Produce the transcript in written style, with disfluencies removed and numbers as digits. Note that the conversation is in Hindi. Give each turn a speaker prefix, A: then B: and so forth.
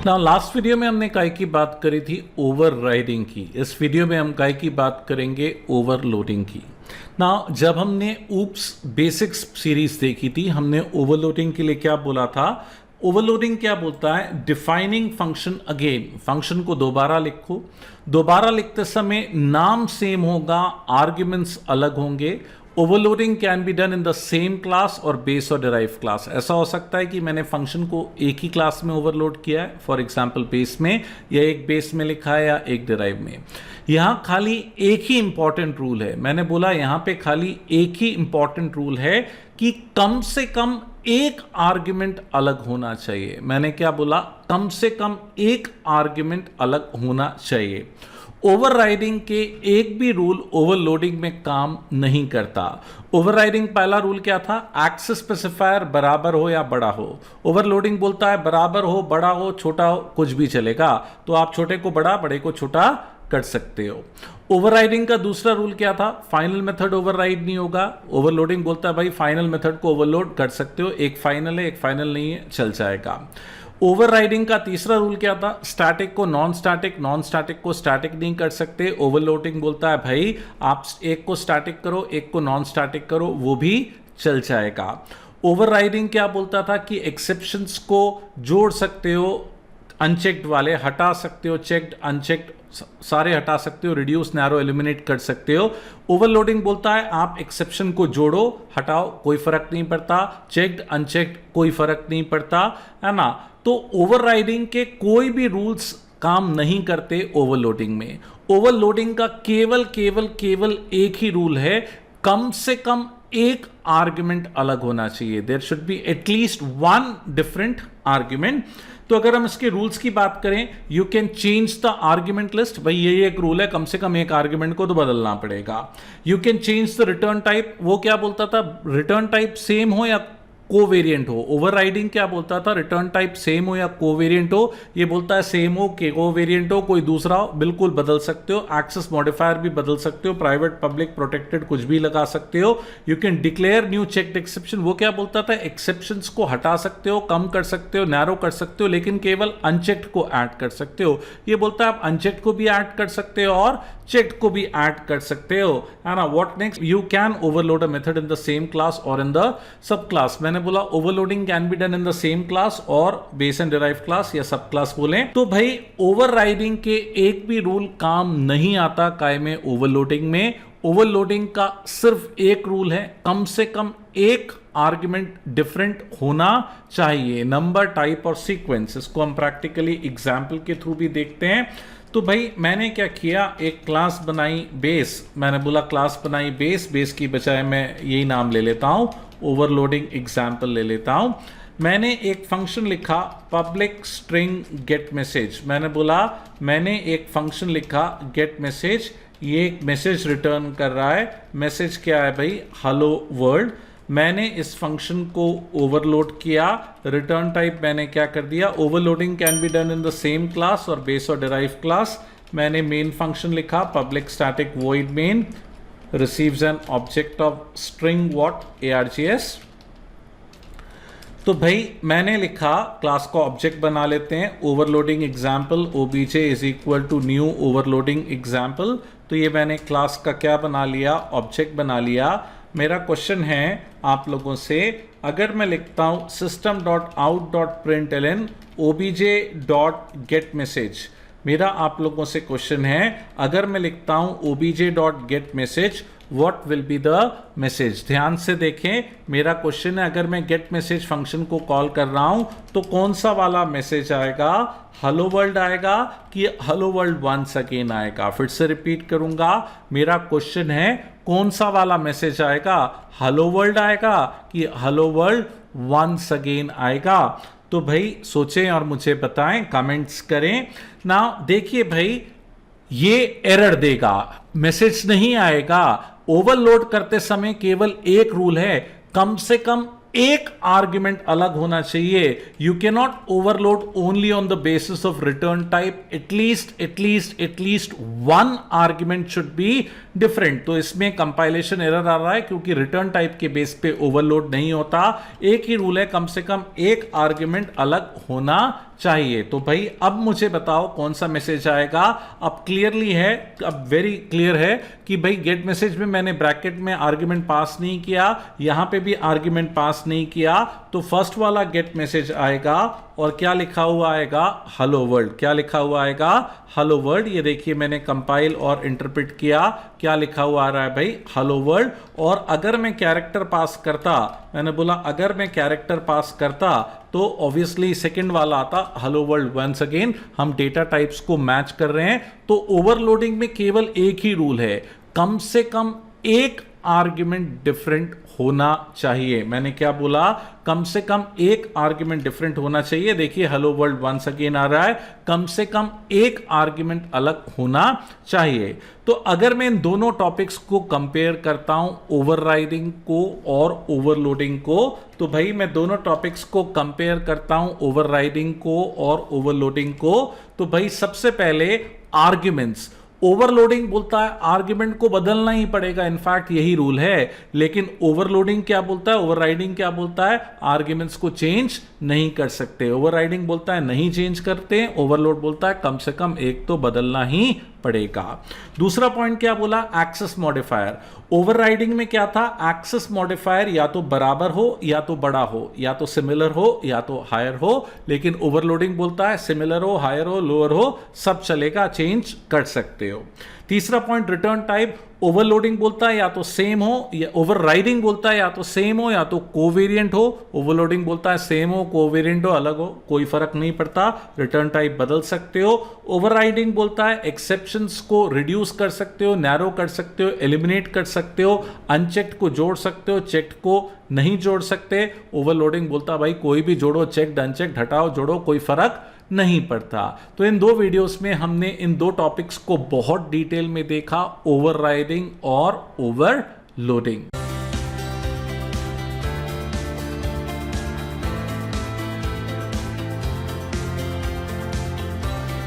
A: ना लास्ट वीडियो में हमने काय की बात करी थी ओवरराइडिंग की। इस वीडियो में हम काय की बात करेंगे ओवरलोडिंग की। ना जब हमने ऊप्स बेसिक्स सीरीज देखी थी, हमने ओवरलोडिंग के लिए क्या बोला था। ओवरलोडिंग क्या बोलता है, डिफाइनिंग फंक्शन अगेन, फंक्शन को दोबारा लिखो। दोबारा लिखते समय नाम सेम होगा, आर्ग्यूमेंट्स अलग होंगे। Overloading can be done in the same class और बेस और डिराइव क्लास। ऐसा हो सकता है कि मैंने फंक्शन को एक ही क्लास में ओवरलोड किया है, फॉर एग्जांपल बेस में, या एक बेस में लिखा है या एक डिराइव में। यहां खाली एक ही इंपॉर्टेंट रूल है, मैंने बोला यहां पे खाली एक ही इंपॉर्टेंट रूल है कि कम से कम एक आर्ग्यूमेंट अलग होना चाहिए। मैंने क्या बोला, कम से कम एक आर्ग्यूमेंट अलग होना चाहिए। ओवरराइडिंग के एक भी रूल ओवरलोडिंग में काम नहीं करता। ओवरराइडिंग पहला रूल क्या था, एक्सेस स्पेसिफायर बराबर हो या बड़ा हो। ओवरलोडिंग बोलता है बराबर हो, बड़ा हो, छोटा हो, कुछ भी चलेगा, तो आप छोटे को बड़ा, बड़े को छोटा कर सकते हो। ओवरराइडिंग का दूसरा रूल क्या था, फाइनल मेथड ओवरराइड नहीं होगा। ओवरलोडिंग बोलता है भाई फाइनल मेथड को ओवरलोड कर सकते हो, एक फाइनल है एक फाइनल नहीं है, चल जाएगा। ओवरराइडिंग का तीसरा रूल क्या था, स्टैटिक को नॉन स्टैटिक, नॉन स्टैटिक को स्टैटिक नहीं कर सकते। ओवरलोडिंग बोलता है भाई आप एक को स्टैटिक करो, एक को नॉन स्टैटिक करो, वो भी चल जाएगा। ओवरराइडिंग क्या बोलता था कि एक्सेप्शंस को जोड़ सकते हो, अनचेक्ड वाले हटा सकते हो, चेक्ड अनचेक्ड सारे हटा सकते हो, रिड्यूस नैरो एलिमिनेट कर सकते हो। ओवरलोडिंग बोलता है आप एक्सेप्शन को जोड़ो, हटाओ, कोई फर्क नहीं पड़ता, चेक्ड अनचेक्ड कोई फर्क नहीं पड़ता, है ना। तो ओवरराइडिंग के कोई भी रूल्स काम नहीं करते ओवरलोडिंग में। ओवरलोडिंग का केवल केवल केवल एक ही रूल है, कम से कम एक आर्ग्यूमेंट अलग होना चाहिए। There should be at least one different argument. तो अगर हम इसके रूल्स की बात करें, you can change the argument list. भाई ये एक रूल है, कम से कम एक आर्ग्यूमेंट को तो बदलना पड़ेगा। You can change the return type. वो क्या बोलता था, रिटर्न टाइप सेम हो या कोवेरिएंट हो। ओवरराइडिंग क्या बोलता था, रिटर्न टाइप सेम हो या कोवेरिएंट हो। ये बोलता है सेम हो कि कोवेरिएंट हो, कोई दूसरा हो, बिल्कुल बदल सकते हो। एक्सेस मॉडिफायर भी बदल सकते हो, प्राइवेट पब्लिक प्रोटेक्टेड कुछ भी लगा सकते हो। You can declare new checked exception. वो क्या बोलता था, एक्सेप्शंस को हटा सकते हो, कम कर सकते हो, नैरो कर सकते हो, लेकिन केवल अनचेक्ड को ऐड कर सकते हो। ये बोलता है आप अनचेक्ड को भी ऐड कर सकते हो और चेक्ड को भी ऐड कर सकते हो, है ना। What next, you can overload a method in the same class और इन द सब क्लास। मैंने बोला overloading can be done in the same class और बेस एंड डिराइव क्लास या सब क्लास बोले। तो भाई ओवरराइडिंग के एक भी रूल काम नहीं आता काय में ओवरलोडिंग में। ओवरलोडिंग का सिर्फ एक रूल है, कम से कम एक आर्ग्यूमेंट डिफरेंट होना चाहिए, नंबर, टाइप और सीक्वेंस। इसको हम प्रैक्टिकली एग्जाम्पल के थ्रू भी देखते हैं। तो भाई मैंने क्या किया, एक क्लास बनाई बेस। मैंने बोला क्लास बनाई बेस, बेस की बजाय मैं यही नाम ले लेता हूं, ओवरलोडिंग एग्जाम्पल ले लेता हूं। मैंने एक फंक्शन लिखा पब्लिक स्ट्रिंग गेट मैसेज। मैंने बोला मैंने एक फंक्शन लिखा गेट मैसेज, ये एक मैसेज रिटर्न कर रहा है। मैसेज क्या है भाई, हेलो वर्ल्ड। मैंने इस फंक्शन को ओवरलोड किया, रिटर्न टाइप मैंने क्या कर दिया, overloading can be done in the same class और बेस और डिराइव क्लास। मैंने मेन फंक्शन लिखा public static void main receives an object of string what args। तो भाई मैंने लिखा क्लास को ऑब्जेक्ट बना लेते हैं, overloading example obj is equal to new overloading example. तो ये मैंने क्लास का क्या बना लिया, ऑब्जेक्ट बना लिया। मेरा क्वेश्चन है आप लोगों से, अगर मैं लिखता हूं system.out.println obj.getMessage, मेरा आप लोगों से क्वेश्चन है, अगर मैं लिखता हूं obj.getMessage what will be the message. ध्यान से देखें, मेरा क्वेश्चन है अगर मैं गेट मैसेज फंक्शन को कॉल कर रहा हूं तो कौन सा वाला मैसेज आएगा, हेलो वर्ल्ड आएगा कि हेलो वर्ल्ड वंस अगेन आएगा। फिर से रिपीट करूंगा, मेरा क्वेश्चन है कौन सा वाला मैसेज आएगा, हेलो वर्ल्ड आएगा कि हेलो वर्ल्ड वंस अगेन आएगा। तो भाई सोचें और मुझे बताएं, कमेंट्स करें ना। देखिए भाई ये एरर देगा, मैसेज नहीं आएगा। ओवरलोड करते समय केवल एक रूल है, कम से कम एक आर्ग्यूमेंट अलग होना चाहिए। You can not overload only on the basis of return type, at least one argument should be different. तो इसमें कंपाइलेशन एरर आ रहा है क्योंकि रिटर्न टाइप के बेस पे ओवरलोड नहीं होता। एक ही रूल है, कम से कम एक आर्ग्यूमेंट अलग होना चाहिए। तो भाई अब मुझे बताओ कौन सा मैसेज आएगा। अब क्लियरली है, अब वेरी क्लियर है कि भाई गेट मैसेज में मैंने ब्रैकेट में आर्ग्यूमेंट पास नहीं किया, यहां पे भी आर्ग्यूमेंट पास नहीं किया, तो फर्स्ट वाला गेट मैसेज आएगा और क्या लिखा हुआ आएगा, हेलो वर्ल्ड। क्या लिखा हुआ आएगा, हेलो वर्ल्ड। ये देखिए मैंने कंपाइल और इंटरप्रेट किया, क्या लिखा हुआ आ रहा है भाई, हेलो वर्ल्ड। और अगर मैं कैरेक्टर पास करता, मैंने बोला अगर मैं कैरेक्टर पास करता तो ऑब्वियसली सेकंड वाला आता हेलो वर्ल्ड। वंस अगेन हम डेटा टाइप्स को मैच कर रहे हैं। तो ओवरलोडिंग में केवल एक ही रूल है, कम से कम एक आर्ग्यूमेंट डिफरेंट होना चाहिए। मैंने क्या बोला, कम से कम एक आर्ग्यूमेंट डिफरेंट होना चाहिए। देखिए हेलो वर्ल्ड वंस अगेन आ रहा है, कम से कम एक आर्ग्यूमेंट अलग होना चाहिए। तो अगर मैं इन दोनों टॉपिक्स को कंपेयर करता हूं, ओवरराइडिंग को और ओवरलोडिंग को, तो भाई मैं दोनों टॉपिक्स को कंपेयर करता हूं, ओवरराइडिंग को और ओवरलोडिंग को। तो भाई सबसे पहले आर्ग्यूमेंट्स, ओवरलोडिंग बोलता है आर्ग्यूमेंट को बदलना ही पड़ेगा, इनफैक्ट यही रूल है। लेकिन ओवरलोडिंग क्या बोलता है, ओवरराइडिंग क्या बोलता है, आर्ग्यूमेंट्स को चेंज नहीं कर सकते। ओवरराइडिंग बोलता है नहीं चेंज करते, ओवरलोड बोलता है कम से कम एक तो बदलना ही पड़ेगा। दूसरा पॉइंट क्या बोला, एक्सेस मॉडिफायर। ओवरराइडिंग में क्या था, एक्सेस मॉडिफायर या तो बराबर हो या तो बड़ा हो या तो सिमिलर हो या तो हायर हो। लेकिन ओवरलोडिंग बोलता है सिमिलर हो, हायर हो, लोअर हो, सब चलेगा, चेंज कर सकते हो। तीसरा पॉइंट रिटर्न टाइप, ओवरलोडिंग बोलता है या तो सेम हो, या ओवरराइडिंग बोलता है या तो सेम हो या तो कोवेरिएंट हो। ओवरलोडिंग बोलता है सेम हो, कोवेरिएंट हो, अलग हो, कोई फर्क नहीं पड़ता, रिटर्न टाइप बदल सकते हो। ओवरराइडिंग बोलता है एक्सेप्शंस को रिड्यूस कर सकते हो, नैरो कर सकते हो, एलिमिनेट कर सकते हो, अनचेक्ड को जोड़ सकते हो, चेक्ड को नहीं जोड़ सकते। ओवरलोडिंग बोलता है भाई कोई भी जोड़ो, चेक्ड अनचेक्ड हटाओ जोड़ो, कोई फर्क नहीं पड़ता। तो इन दो वीडियोस में हमने इन दो टॉपिक्स को बहुत डिटेल में देखा, ओवरराइडिंग और ओवरलोडिंग।